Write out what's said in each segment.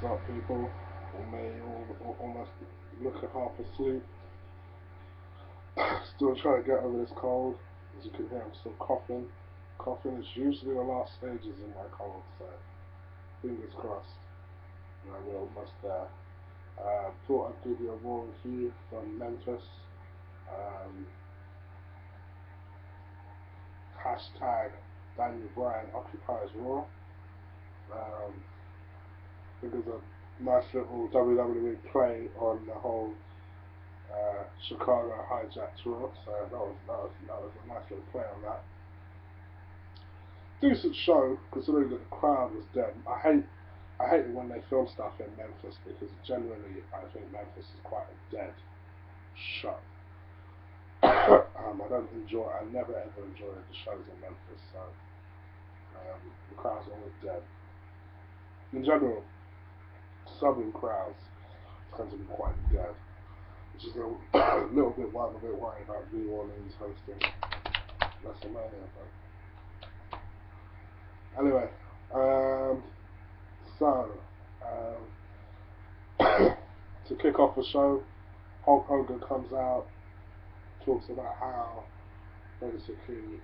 Some people may almost looking half asleep. Still trying to get over this cold. As you can hear, I'm still coughing. Coughing is usually the last stages in my cold, so fingers crossed. We're almost there. Thought I'd give you a raw review from Memphis. Um, hashtag Daniel Bryan occupies Raw. Um, I think there's a nice little WWE play on the whole Chicago Hijacks Raw, so that was a nice little play on that. Decent show, considering that the crowd was dead. I hate it when they film stuff in Memphis because generally I think Memphis is quite a dead show. I never ever enjoyed the shows in Memphis, so the crowd's always dead. In general, southern crowds tend to be quite dead, which is a little bit why I'm a bit worried about New Orleans hosting WrestleMania. But anyway, so to kick off the show, Hulk Hogan comes out, talks about how basically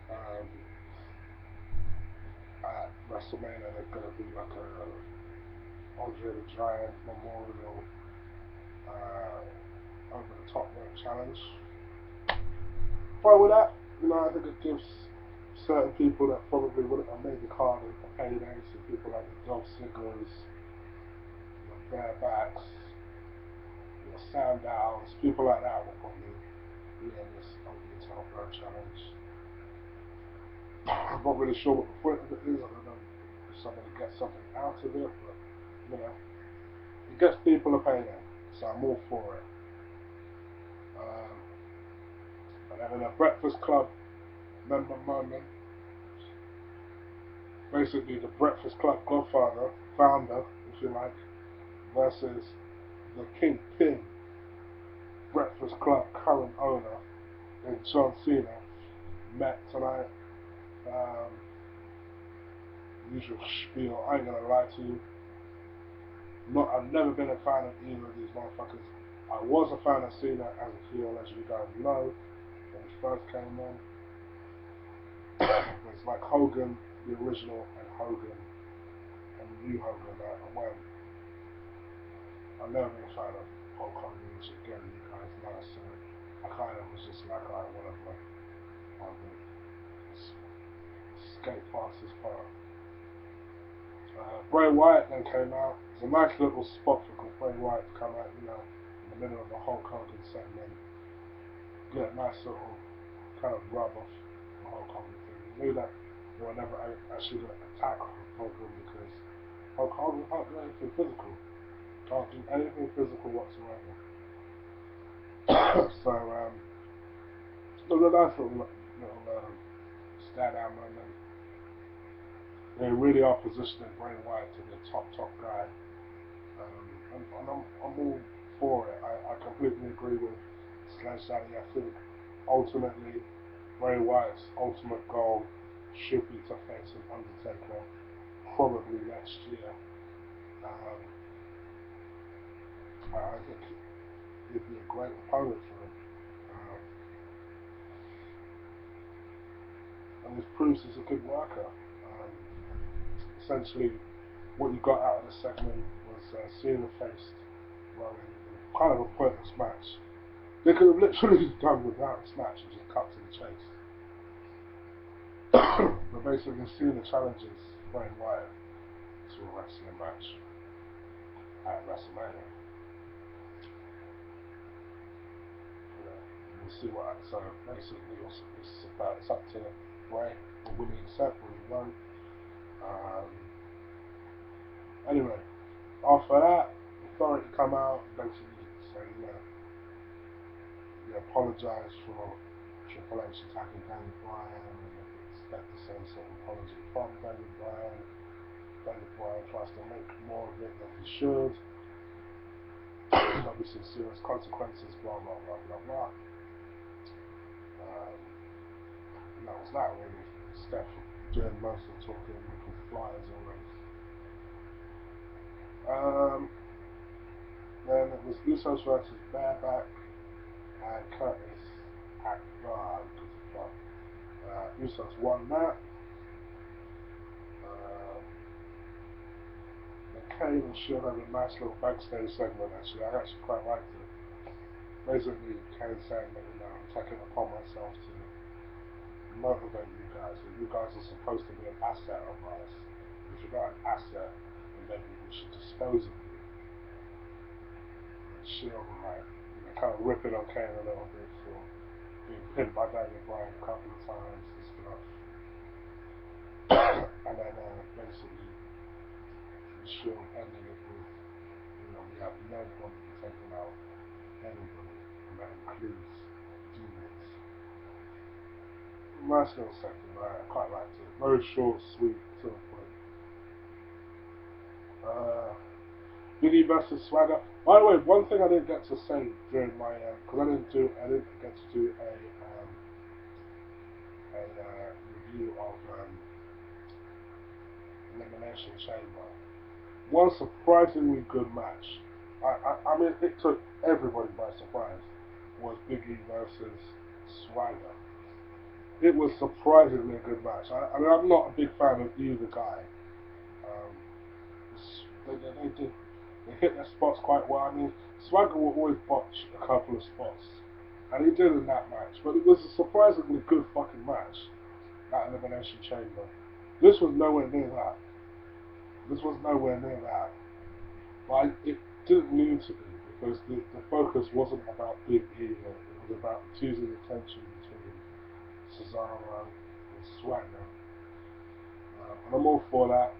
at WrestleMania there's going to be like a Andre the Giant Memorial over the top rope challenge. But with that, I think it gives certain people that probably wouldn't have made the card a payday, so people like the Dolph Ziggler's, the Barebacks, Sandowns, people like that will probably be in this over the top rope challenge. I'm not really sure what the point of it is. I don't know if somebody gets something out of it, but it gets people a payday, so I'm all for it. And then in a Breakfast Club member moment, basically the Breakfast Club Godfather, founder, if you like, versus the Kingpin Breakfast Club current owner and John Cena met tonight. Usual spiel. I ain't gonna lie to you. I've never been a fan of either of these motherfuckers. I was a fan of Cena as a heel, as you guys know, when he first came on. It's like Hogan, the original, and Hogan, and the new Hogan. I've never been a fan of Hulk Hogan, which again, you guys know, so I kind of was just like, alright, whatever. I'll skate past this part. Bray Wyatt then came out. It's a nice little spot for Bray Wyatt to come out, in the middle of the Hulk Hogan segment. Get a nice little kind of rub off the Hulk Hogan thing. You knew that they were never actually going to attack Hulk Hogan because Hulk Hogan can't do anything physical. Can't do anything physical whatsoever. So, it was a nice little stand down moment. They really are positioning Bray Wyatt to be a top guy. And I'm all for it. I completely agree with Sledge Daddy. I think ultimately Bray Wyatt's ultimate goal should be to face an Undertaker probably next year. I think he'd be a great opponent for him. And this proves he's a good worker. Essentially, what you got out of the segment was Cena faced Rowan in kind of a pointless match. They could have literally done without this match and just cut to the chase. But basically, Cena challenges Bray Wyatt to a wrestling match at WrestleMania. We'll see what. So basically, it's up to Bray. Will he accept? Will he won't? Anyway, after that, Authority come out, basically say, they apologise for Triple H attacking Daniel Bryan and they expect the same sort of apology from Daniel Bryan. Daniel Bryan tries to make more of it than he should. There's obviously serious consequences, blah blah blah blah blah. And that was that really. Steph doing most of the talking with flyers already. Usos versus Bareback and Curtis Axel. Usos won that. And Kane and Shield had a nice little backstage segment actually. I actually quite liked it. Basically, Kane saying that, you know, I'm taking it upon myself to motivate you guys. That you guys are supposed to be an asset of ours. If you're not an asset, then maybe we should dispose of you. And Shield like, you know, kind of ripping on Kane a little bit for being pinned by Daniel Bryan a couple of times and stuff. And then basically the Shield ending it with, you know, we have nobody taking out anybody, and that includes demons. Nice little segment, I quite liked it. Very short, sweet, to the point. Biggie versus Swagger. By the way, one thing I didn't get to say during my because I didn't get to do a review of Elimination Chamber. One surprisingly good match. I mean, it took everybody by surprise. Was Biggie versus Swagger. It was surprisingly a good match. I mean, I'm not a big fan of either guy. They hit their spots quite well. I mean, Swagger will always botch a couple of spots, and he did in that match. But it was a surprisingly good fucking match, that Elimination Chamber. This was nowhere near that. But it didn't need to be, because the focus wasn't about Big E. It was about teasing the tension between Cesaro and Swagger. And I'm all for that.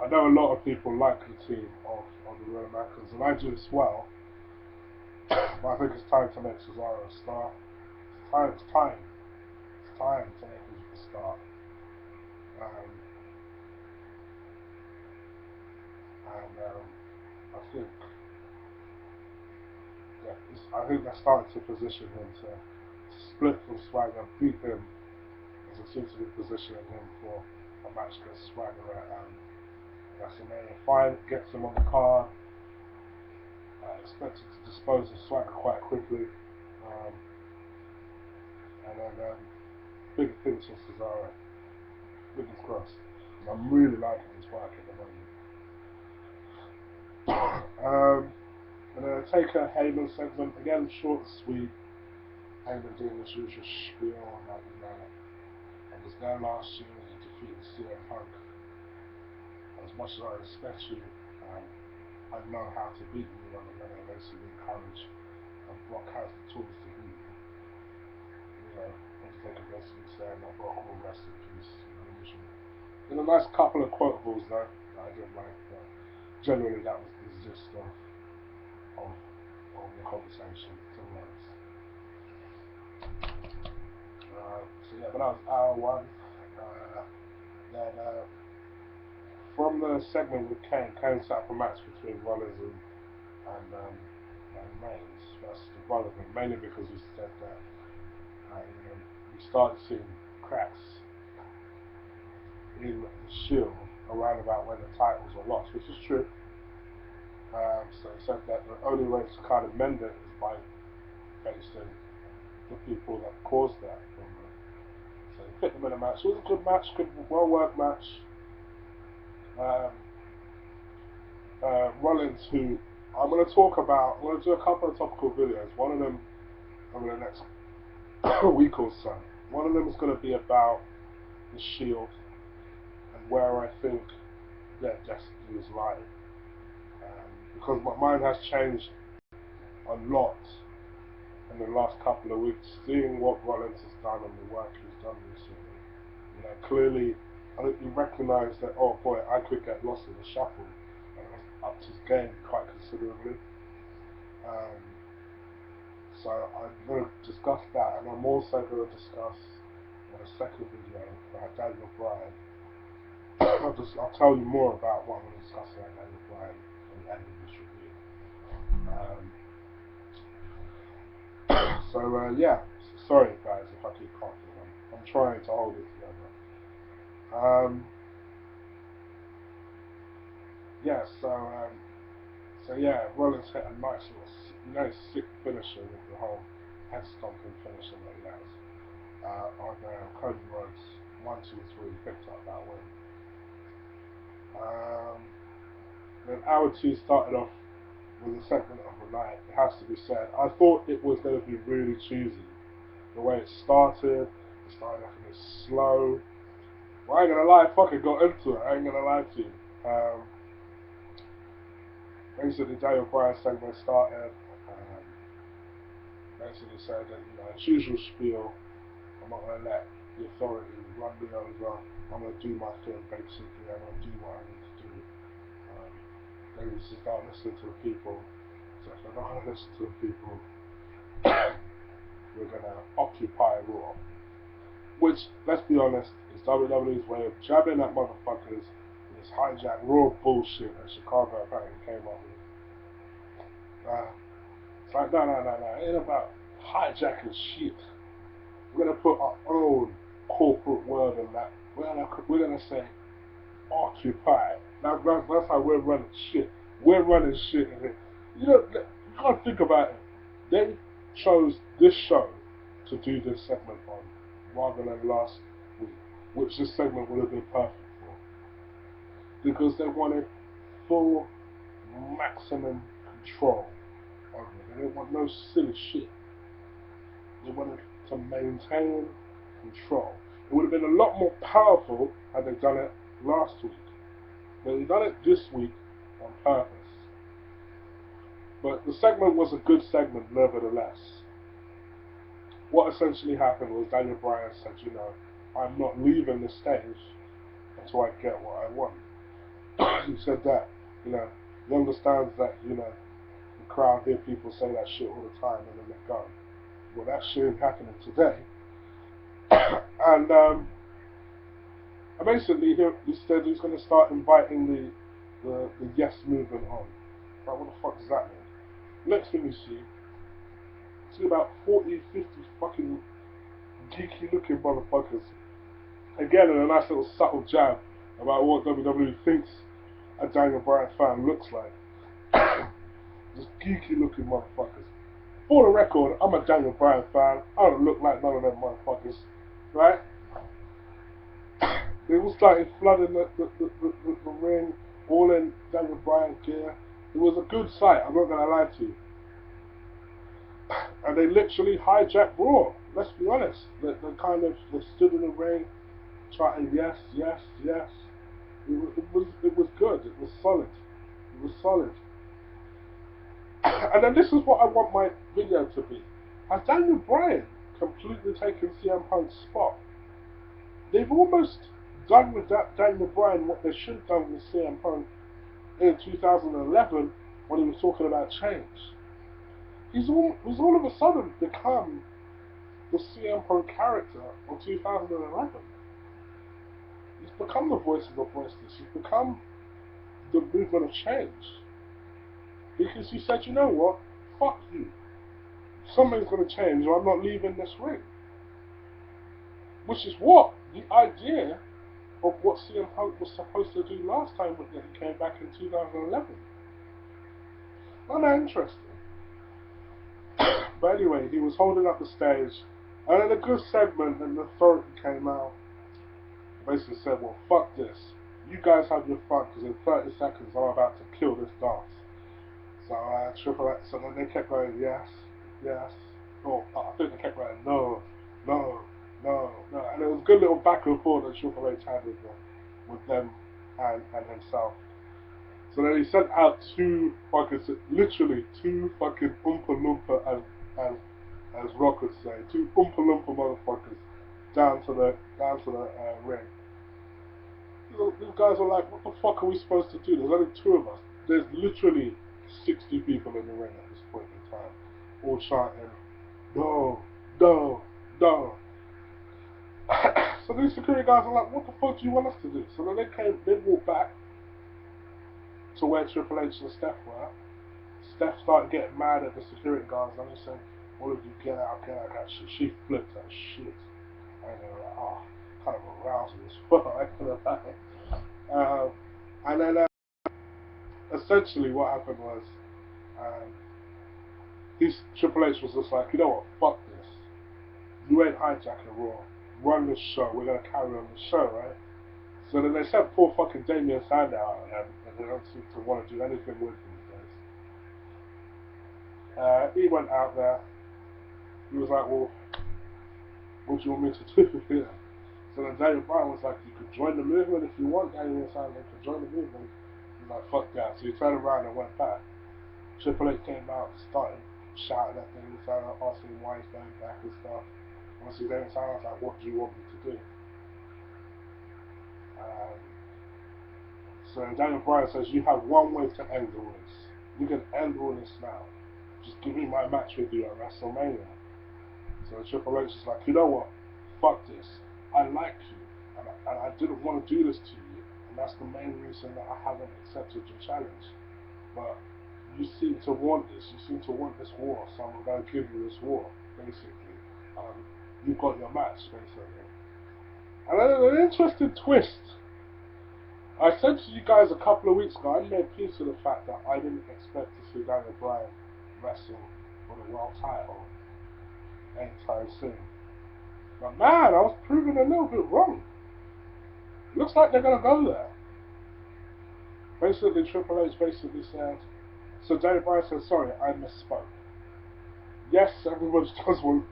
I know a lot of people like the team of the Real Americans, and I do as well. But I think it's time to make Cesaro a star. It's time to make him a star. I think they're starting to position him to split from Swagger, beat him, as they seem to be positioning him for a match against Swagger at WrestleMania. Fine, gets him on the card. Expected to dispose of Swagger quite quickly. And then bigger things for Cesaro. Fingers crossed. I'm really liking his work at the moment. And then Taker Heyman segment, again short and sweet. Heyman doing his usual spiel on that, you know, I was there last year when he defeated CM Punk. As much as I respect you, I know how to beat you, and I'm going to eventually encourage Brock has the tools to beat you. You know, Taker basically saying that Brock will rest in peace. You know, a nice couple of quotables though that I didn't like, but generally that was the gist of the conversation, to be honest. So yeah, but that was hour one. Then from the segment with Kane set up a match between Rollins and Reigns versus the Brotherhood, mainly because he said that we started seeing cracks in the Shield around about when the titles were lost, which is true. So he said that the only way to kind of mend it is by facing the people that caused that problem. So he put them in a match. It was a good match, good, well worked match. Rollins, who I'm going to talk about, I'm going to do a couple of topical videos. One of them over the next week or so. One of them is going to be about the Shield and where I think their destinies lie. Because my mind has changed a lot in the last couple of weeks, seeing what Rollins has done and the work he's done recently. You know, clearly, I think he recognised that, oh boy, I could get lost in the shuffle, and has upped his game quite considerably. So I'm going to discuss that, and I'm also going to discuss in a second video about Daniel Bryan. I'll tell you more about what I'm going to discuss about Daniel Bryan at the end of this review. Yeah, sorry guys if I keep coughing. I'm trying to hold it together. So yeah, Rollins hit a nice little, sick finisher with the whole head stomping finisher that he has. On Cody Rhodes, 1, 2, 3, picked up that win. Then hour 2 started off with a segment of the night. It has to be said. I thought it was going to be really cheesy. The way it started off a bit slow. Well, I ain't gonna lie, I fucking got into it. I ain't gonna lie to you. Basically, Daniel Bryan segment started. Basically said that, as usual spiel, I'm not gonna let the authority run me over. I'm gonna do my thing, basically. I'm gonna do what I need to do. Then he says, don't listen to the people. So if I'm not gonna listen to the people, we're gonna occupy Raw. Which, let's be honest, is WWE's way of jabbing at motherfuckers this hijack Raw bullshit that Chicago apparently came up with. It's like, no, it ain't about hijacking shit. We're gonna put our own corporate word in that. We're gonna say occupy. That's how we're running shit. We're running shit in here. You can't think about it. They chose this show to do this segment on, rather than last week, which this segment would have been perfect for, because they wanted full maximum control over it. They didn't want no silly shit. They wanted to maintain control. It would have been a lot more powerful had they done it last week. But they done it this week on purpose. But the segment was a good segment nevertheless. What essentially happened was Daniel Bryan said, I'm not leaving the stage until I get what I want. He said that, he understands that, the crowd hear people say that shit all the time and then they go. Well, that shit ain't happening today. And basically he said he's going to start inviting the yes movement on. Like, what the fuck does that mean? Next thing you see about 40, 50 fucking geeky looking motherfuckers. Again, in a nice little subtle jab about what WWE thinks a Daniel Bryan fan looks like. Just geeky looking motherfuckers. For the record, I'm a Daniel Bryan fan. I don't look like none of them motherfuckers. Right? They all started flooding the ring, all in Daniel Bryan gear. It was a good sight, I'm not going to lie to you. And they literally hijacked Raw. Let's be honest. They stood in the ring, trying yes. It was good. It was solid. It was solid. And then this is what I want my video to be. Has Daniel Bryan completely taken CM Punk's spot? They've almost done with Daniel Bryan what they should have done with CM Punk in 2011 when he was talking about change. He's all of a sudden become the CM Punk character of 2011. He's become the voice of the voiceless. He's become the movement of change. Because he said, you know what? Fuck you. Something's going to change or I'm not leaving this ring. Which is what the idea of what CM Punk was supposed to do last time when he came back in 2011. Not that interesting. But anyway, he was holding up the stage, and in a good segment, and the authority came out, basically said, well, fuck this. You guys have your fun, because in 30 seconds I'm about to kill this dance. So so then they kept going, yes. Oh, I think they kept going, no. And it was a good little back and forth that Triple H had with them and himself. So then he sent out literally two fucking Oompa Loompa, as Rock would say, two Oompa Loompa motherfuckers down to the ring. These guys were like, what the fuck are we supposed to do? There's only two of us. There's literally 60 people in the ring at this point in time, all chanting, no. So these security guys are like, what the fuck do you want us to do? So then they walked back to where Triple H and Steph were. Steph started getting mad at the security guards and he said, all of you get out. She flipped that shit. And they were like, kind of arousing as well. And then essentially what happened was, Triple H was just like, you know what, fuck this. You ain't hijacking Raw. Run this show. We're gonna carry on the show, right? So then they sent poor fucking Damian Sandow out there, and they don't seem to want to do anything with him these days. He went out there. He was like, well, what do you want me to do here? So then Daniel Bryan was like, you could join the movement if you want. Damian Sandow could join the movement. He's like, fuck that. So he turned around and went back. Triple H came out, started shouting at Damian Sandow, asking him why he's going back and stuff. Obviously, Damian Sandow was like, what do you want me to do? So Daniel Bryan says, you have one way to end all this. You can end all this now. Just give me my match with you at WrestleMania. So Triple H is like, you know what? Fuck this. I like you. And I didn't want to do this to you. And that's the main reason that I haven't accepted your challenge. But you seem to want this. You seem to want this war. So I'm going to give you this war, basically. You've got your match, basically. And then an interesting twist. I said to you guys a couple of weeks ago, I made peace with the fact that I didn't expect to see Daniel Bryan wrestle for the world title anytime soon. But man, I was proven a little bit wrong. Looks like they're going to go there. Basically, Triple H basically said, so Daniel Bryan said, sorry, I misspoke. Yes, everyone does want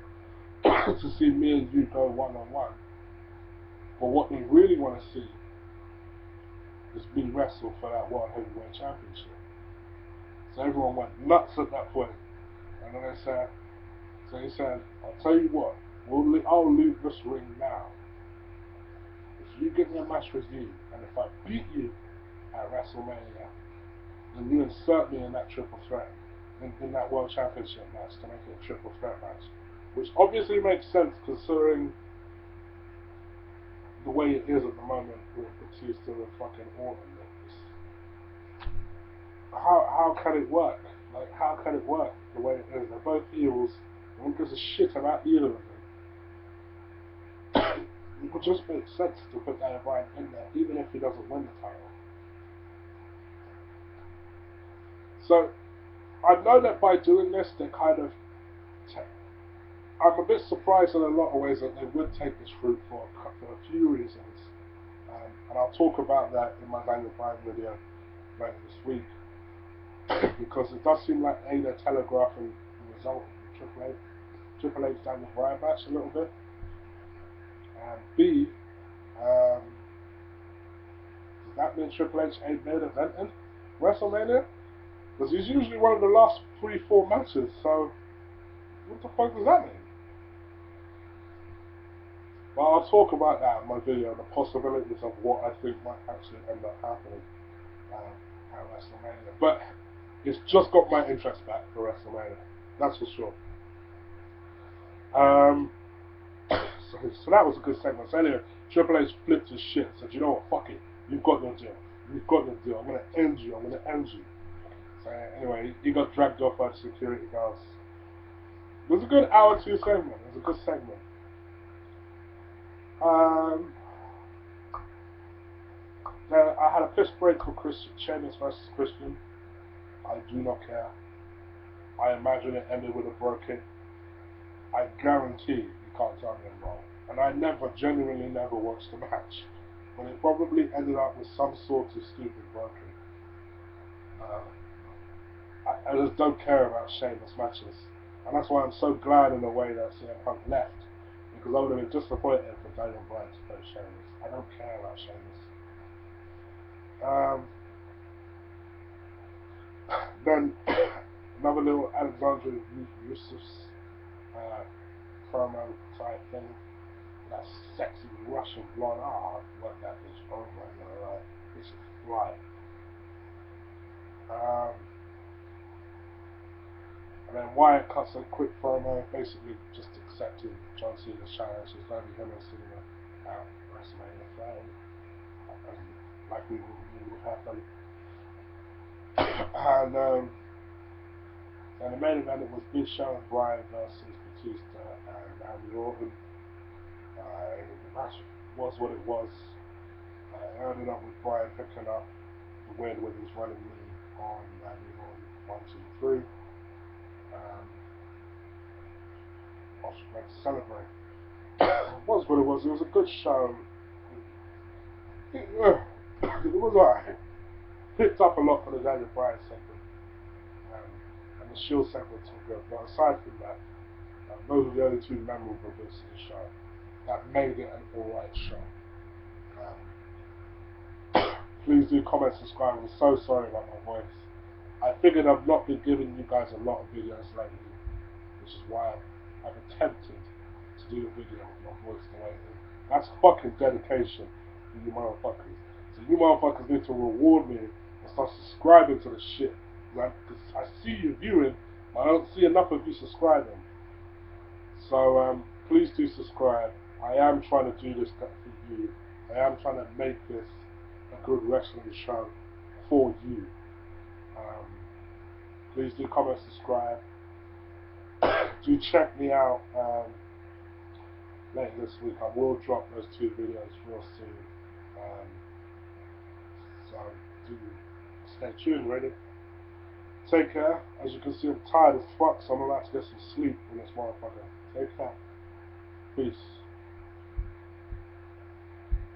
to see me and you go one-on-one. But what they really want to see is me wrestle for that World Heavyweight Championship. So everyone went nuts at that point. And then they said, so he said, I'll tell you what, I'll leave this ring now. If you get me a match with you, and if I beat you at WrestleMania, then you insert me in that triple threat, in that World Championship match to make it a triple threat match. Which obviously makes sense considering the way it is at the moment with Batista and fucking Orton. How can it work? Like, how can it work the way it is? They're both heels. No one gives a shit about either of them. It would just make sense to put Daniel Bryan in there, even if he doesn't win the title. So, I know that by doing this, they're kind of... I'm a bit surprised in a lot of ways that they would take this route for a few reasons. And I'll talk about that in my Daniel Bryan video later this week. Because it does seem like A, they're telegraphing the result of the Triple H Daniel Bryan match a little bit. And B, does that mean Triple H ain't main eventing WrestleMania? Because he's usually one of the last 3-4 matches, so what the fuck does that mean? But I'll talk about that in my video, the possibilities of what I think might actually end up happening at WrestleMania. But it's just got my interest back for WrestleMania, that's for sure. So that was a good segment. So anyway, Triple H flipped his shit and said, you know what, fuck it, you've got your deal. You've got your deal. I'm going to end you. So anyway, he got dragged off by the security guards. It was a good hour 2 segment. It was a good segment. I had a piss break for Sheamus versus Christian. I do not care. I imagine it ended with a broke hit. I guarantee you can't tell me I'm wrong. And I genuinely never watched the match. But it probably ended up with some sort of stupid broken. I just don't care about Sheamus matches. And that's why I'm so glad in a way that CM Punk left. Because I would have been disappointed for Daniel Bryan to play Sheamus. I don't care about Sheamus. Then another little Alexander Yusuf's promo type thing. That sexy Russian blonde. I'll work that bitch over and right. It's a fly. And then Wyatt cuts a quick promo, basically just accepting John Cena's challenge. It's going to be him and Cena at WrestleMania 30. Like we knew would happen. And the main event, it was Big Show and Bryan versus Batista and Randy Orton. The match was what it was. It ended up with Bryan picking up the win with his running knee on on 1, 2, 3. I was about to celebrate. It was what it was. It was a good show. It was alright. Picked up a lot for the Daniel Bryan segment, and the Shield segment was good. But aside from that, those are the only two memorable bits of the show that made it an alright show. Please do comment, subscribe. I'm so sorry about my voice. I figured I've not been giving you guys a lot of videos lately, which is why I've attempted to do the video with my voice the way it is. That's fucking dedication to you motherfuckers. So you motherfuckers need to reward me and start subscribing to the shit. Because I see you viewing, but I don't see enough of you subscribing. So please do subscribe. I am trying to do this for you. I am trying to make this a good wrestling show for you. Please do comment, subscribe. Do check me out later this week. I will drop those 2 videos real soon. So do stay tuned, ready? Take care. As you can see, I'm tired as fuck, so I'm about to get some sleep in this motherfucker. Take care. Peace.